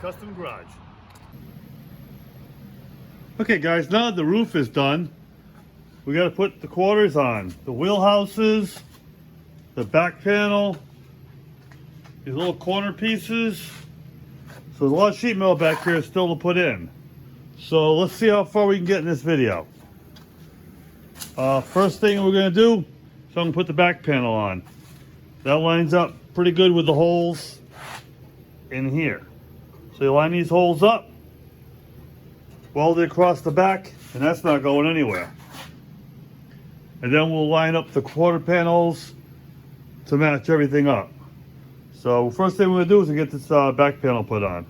Custom Garage. Okay guys, now that the roof is done, we got to put the quarters on. The wheelhouses, the back panel, these little corner pieces. So there's a lot of sheet metal back here still to put in. So let's see how far we can get in this video. First thing we're going to do is I'm going to put the back panel on. That lines up pretty good with the holes in here. So you line these holes up, weld it across the back, and that's not going anywhere. And then we'll line up the quarter panels to match everything up. So first thing we're going to do is get this back panel put on.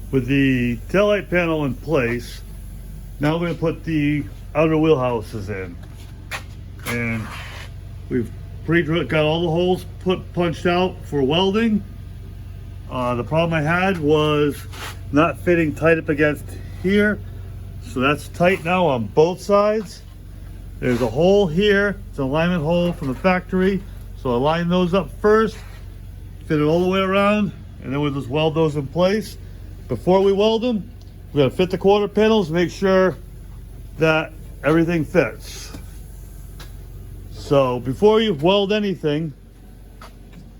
With the taillight panel in place, now we're going to put the outer wheelhouses in. And we've got all the holes punched out for welding. The problem I had was not fitting tight up against here. So that's tight now on both sides. There's a hole here. It's an alignment hole from the factory. So I line those up first, fit it all the way around, and then we'll just weld those in place. Before we weld them, we're gonna fit the quarter panels, make sure that everything fits. So before you weld anything,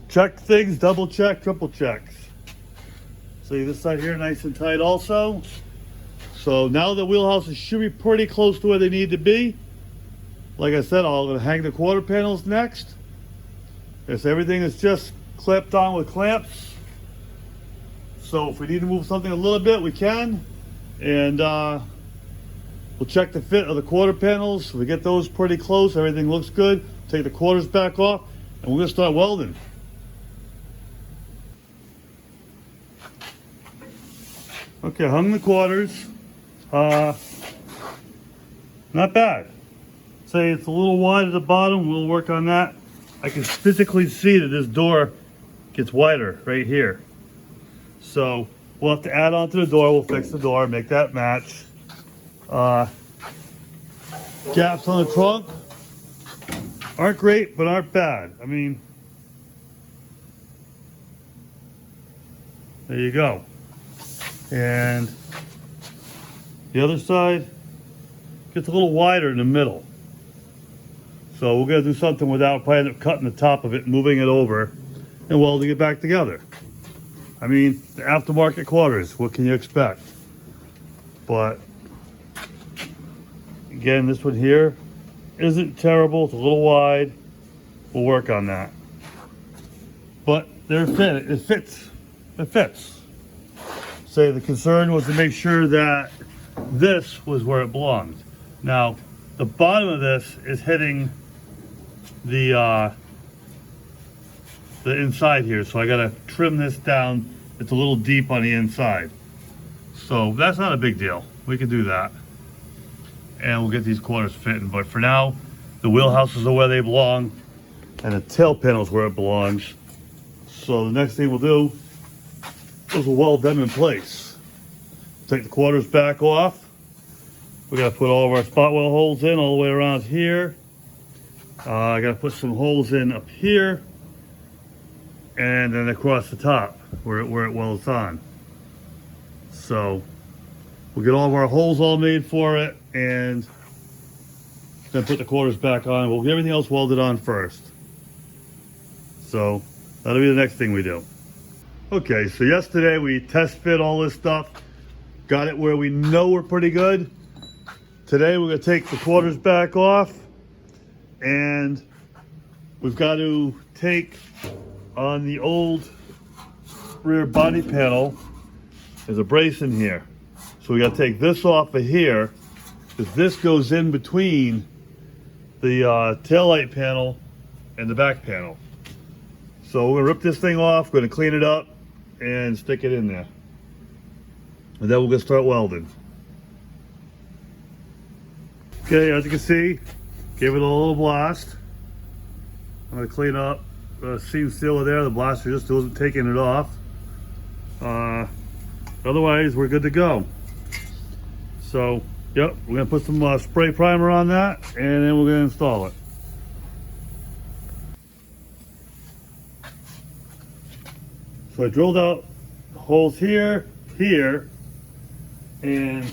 check things, double check, triple checks. See this side here nice and tight also. So now the wheelhouses should be pretty close to where they need to be. Like I said, I'm gonna hang the quarter panels next. Yes, everything is just clamped on with clamps. So if we need to move something a little bit, we can. And we'll check the fit of the quarter panels. If we get those pretty close, everything looks good. Take the quarters back off, and we're gonna start welding. Okay, hung the quarters. Not bad. Say it's a little wide at the bottom, we'll work on that. I can physically see that this door gets wider right here. So we'll have to add on to the door. We'll fix the door, make that match. Gaps on the trunk aren't great, but aren't bad. I mean, there you go. And the other side gets a little wider in the middle. So we're gonna do something without probably end up cutting the top of it, moving it over, and welding it back together. I mean, the aftermarket quarters, what can you expect? But again, this one here isn't terrible. It's a little wide. We'll work on that. But they're fit. It fits. It fits. Say the concern was to make sure that this was where it belonged. Now, the bottom of this is hitting the inside here, so I gotta trim this down. It's a little deep on the inside, so that's not a big deal. We can do that, and we'll get these quarters fitting. But for now, the wheelhouses are where they belong, and the tail panel is where it belongs. So the next thing we'll do is we'll weld them in place. Take the quarters back off. We gotta put all of our spot weld holes in all the way around here. I gotta put some holes in up here, and then across the top where it welds on. So we'll get all of our holes all made for it, and then put the quarters back on. We'll get everything else welded on first. So that'll be the next thing we do. Okay, so yesterday we test fit all this stuff, got it where we know we're pretty good. Today we're gonna take the quarters back off, and we've got to take on the old rear body panel. There's a brace in here. So we got to take this off of here, because this goes in between the taillight panel and the back panel. So we're gonna rip this thing off, we're gonna clean it up and stick it in there. And then we're gonna start welding. Okay, as you can see, gave it a little blast. I'm gonna clean up the seam sealer there. The blaster just wasn't taking it off. Otherwise, we're good to go. So, yep, we're gonna put some spray primer on that, and then we're gonna install it. So I drilled out holes here, here, and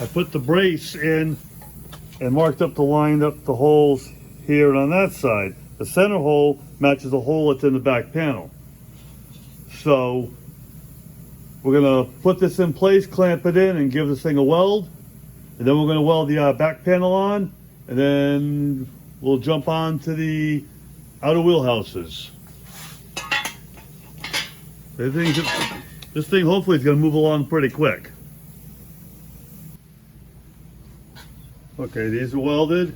I put the brace in and marked up lined up the holes here and on that side. The center hole matches the hole that's in the back panel. So we're gonna put this in place, clamp it in, and give this thing a weld. And then we're gonna weld the back panel on, and then we'll jump on to the outer wheelhouses. This thing hopefully is gonna move along pretty quick. Okay, these are welded.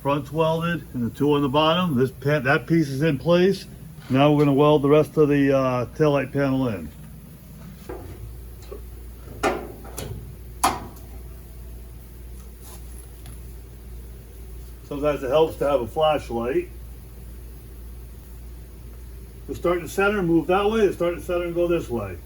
Front's welded, and the two on the bottom. That piece is in place. Now we're going to weld the rest of the taillight panel in. Sometimes it helps to have a flashlight. We'll start in the center and move that way. We'll start in the center and go this way.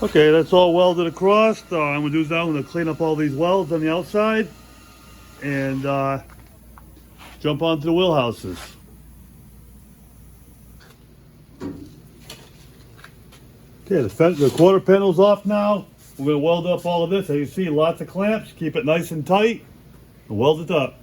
Okay, that's all welded across. I'm gonna do is now I'm gonna clean up all these welds on the outside and jump onto the wheelhouses. Okay, the quarter panel's off now. We're gonna weld up all of this. As you see, lots of clamps. Keep it nice and tight and weld it up.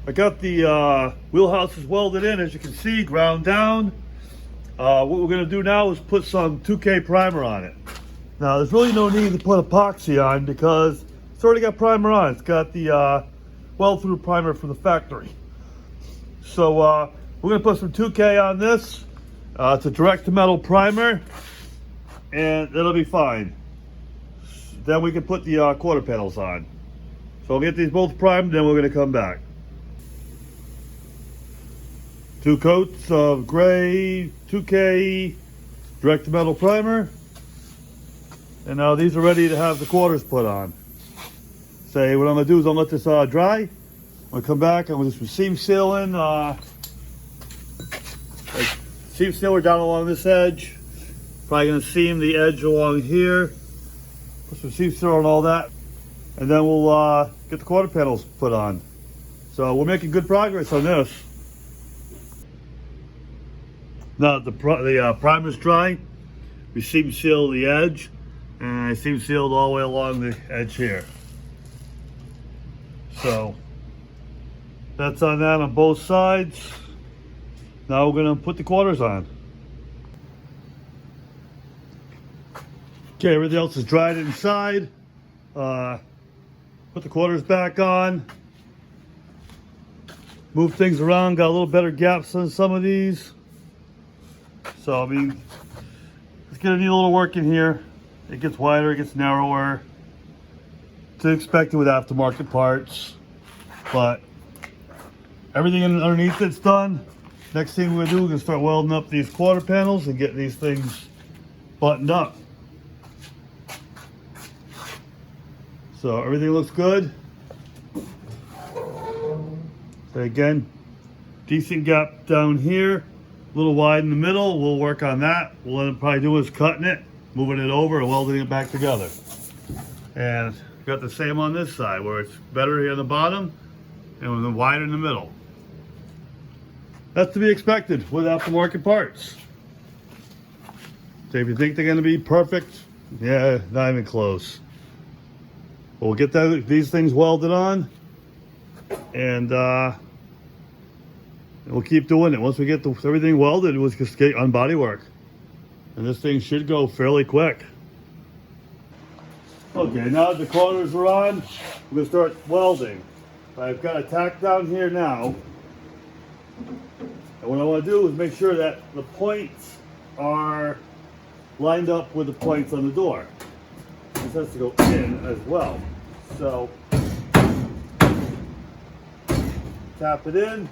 I got the wheelhouses welded in, as you can see, ground down. What we're going to do now is put some 2K primer on it. Now, there's really no need to put epoxy on because it's already got primer on. It's got the weld-through primer from the factory. So we're going to put some 2K on this. It's a direct-to-metal primer, and it'll be fine. Then we can put the quarter panels on. So I'll get these both primed, then we're going to come back. 2 coats of gray 2K direct-to-metal primer. And now these are ready to have the quarters put on. What I'm going to do is I'll let this dry. I'm going to come back and we'll do some seam sealing. Seam sealer down along this edge. Probably going to seam the edge along here. Put some seam sealer on all that. And then we'll get the quarter panels put on. So we're making good progress on this. Now the primer's dry, we seam seal the edge, and I seam sealed all the way along the edge here. So that's on that on both sides. Now we're going to put the quarters on. Okay, everything else is dried inside. Put the quarters back on. Move things around, got a little better gaps on some of these. So, I mean, it's going to need a little work in here. It gets wider, it gets narrower. To expect it with aftermarket parts. But everything underneath it's done. Next thing we're going to do, we're going to start welding up these quarter panels and getting these things buttoned up. So everything looks good. So again, decent gap down here. A little wide in the middle. We'll work on that. We'll end up probably doing is cutting it, moving it over, and welding it back together. And got the same on this side, where it's better here on the bottom and then wider in the middle. That's to be expected with aftermarket parts. So if you think they're going to be perfect, yeah, not even close. But we'll get these things welded on, and we'll keep doing it. Once we get everything welded, we'll just get on body work. And this thing should go fairly quick. Okay, now the quarters are on, we're going to start welding. I've got a tack down here now. And what I want to do is make sure that the points are lined up with the points on the door. This has to go in as well. So tap it in.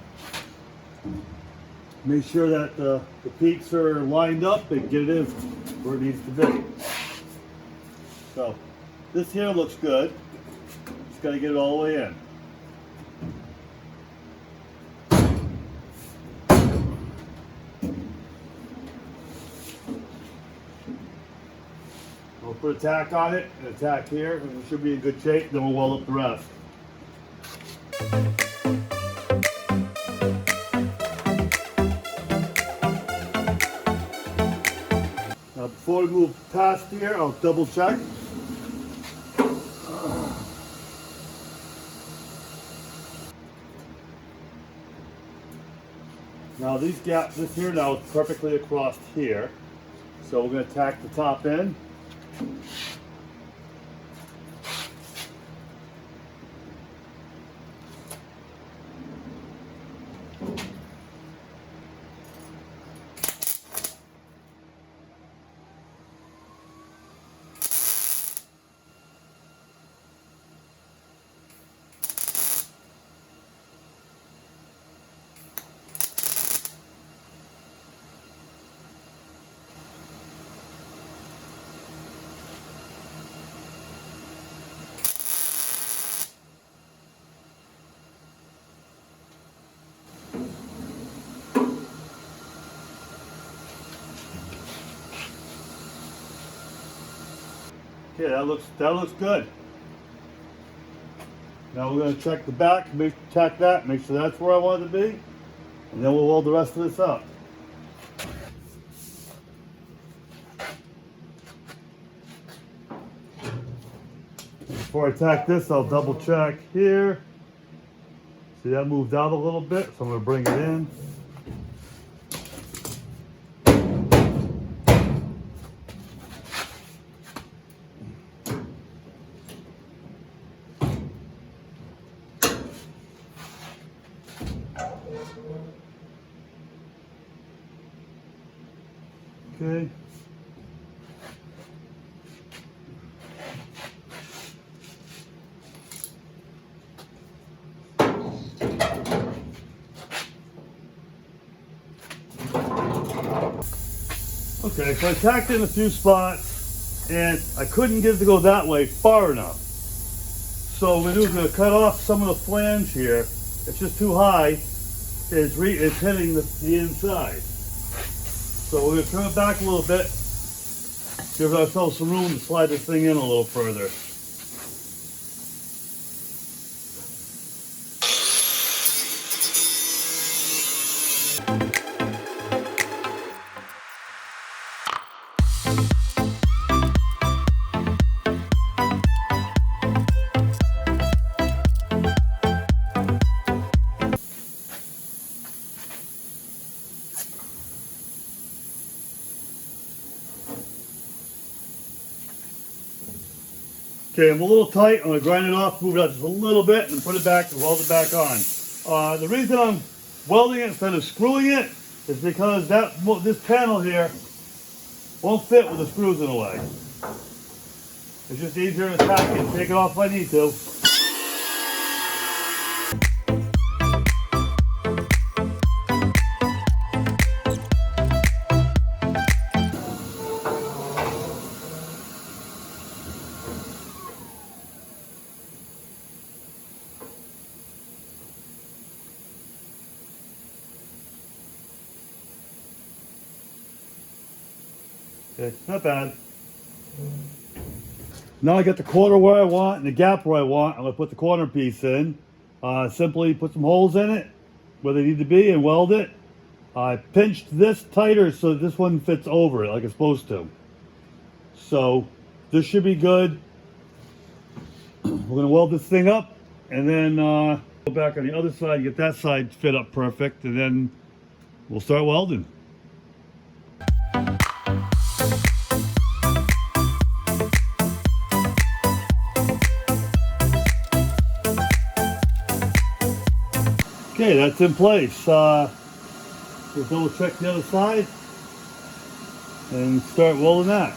Make sure that the peaks are lined up and get it in where it needs to be. So this here looks good. Just got to get it all the way in. We'll put a tack on it and a tack here, and it should be in good shape. Then we'll weld up the rest. Now, before we move past here, I'll double check. Now these gaps, this here now is perfectly across here. So we're going to tack the top in. Okay, that looks good. Now we're going to check the back, check that, make sure that's where I want it to be, and then we'll weld the rest of this up. Before I tack this, I'll double check here. See, that moved out a little bit, so I'm going to bring it in. Okay. Okay, so I tacked in a few spots and I couldn't get it to go that way far enough. So what we're going to cut off some of the flange here. It's just too high. It's hitting the inside. So we're going to turn it back a little bit, give ourselves some room to slide this thing in a little further. Okay, I'm a little tight. I'm going to grind it off, move it out just a little bit, and put it back and weld it back on. The reason I'm welding it instead of screwing it is because this panel here won't fit with the screws in the way. It's just easier to tack it and take it off if I need to. Okay, not bad. Now I got the corner where I want and the gap where I want. I'm going to put the corner piece in. Simply put some holes in it where they need to be and weld it. I pinched this tighter so that this one fits over it like it's supposed to. So this should be good. We're going to weld this thing up and then go back on the other side, get that side fit up perfect, and then we'll start welding. Okay, that's in place. We'll double check the other side and start welding that.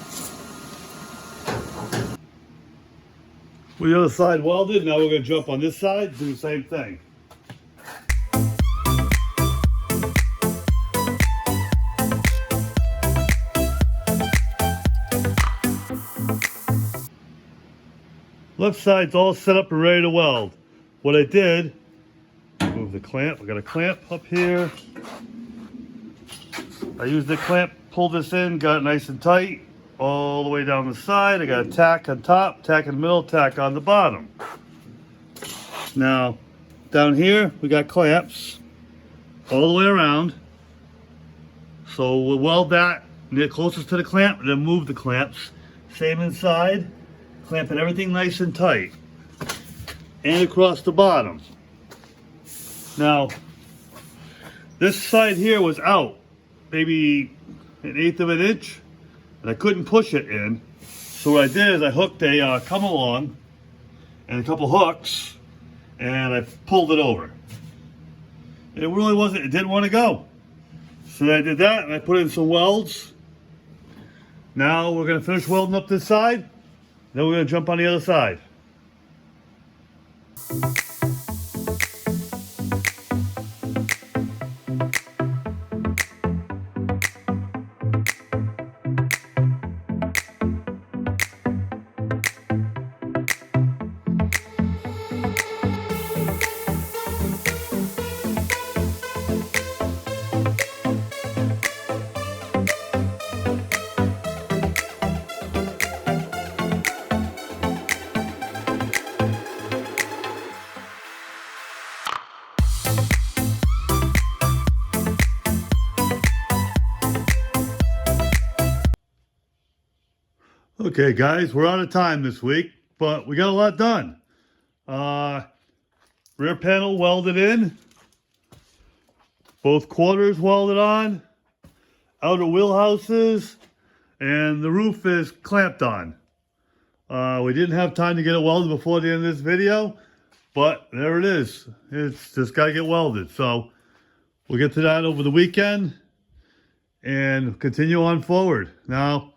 With the other side welded, now we're going to jump on this side, do the same thing. Left side's all set up and ready to weld. What I did, move the clamp. I got a clamp up here. I used the clamp, pulled this in, got it nice and tight, all the way down the side. I got a tack on top, tack in the middle, tack on the bottom. Now, down here, we got clamps all the way around. So we'll weld that, get closest to the clamp, and then move the clamps. Same inside, clamping everything nice and tight. And across the bottom. Now, this side here was out, maybe 1/8 of an inch, and I couldn't push it in. So what I did is I hooked a come along and a couple hooks, and I pulled it over. It really wasn't, it didn't want to go. So I did that, and I put in some welds. Now we're going to finish welding up this side, then we're going to jump on the other side. Okay guys, we're out of time this week, but we got a lot done. Rear panel welded in, both quarters welded on, outer wheelhouses, and the roof is clamped on. We didn't have time to get it welded before the end of this video, but there it is. It's just got to get welded. So we'll get to that over the weekend and continue on forward. Now,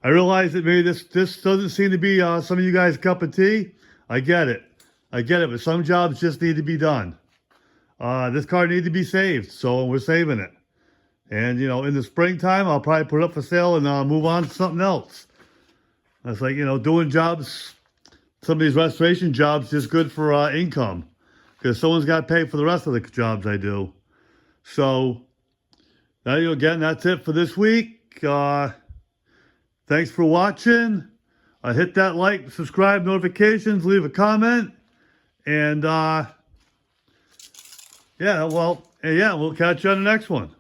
I realize that maybe this doesn't seem to be some of you guys' cup of tea. I get it, but some jobs just need to be done. This car needs to be saved, so we're saving it. And, you know, in the springtime, I'll probably put it up for sale and move on to something else. That's like, you know, doing jobs, some of these restoration jobs, just good for income. Because someone's got to pay for the rest of the jobs I do. So, again, that's it for this week. Thanks for watching. Hit that like, subscribe, notifications, leave a comment. And, we'll catch you on the next one.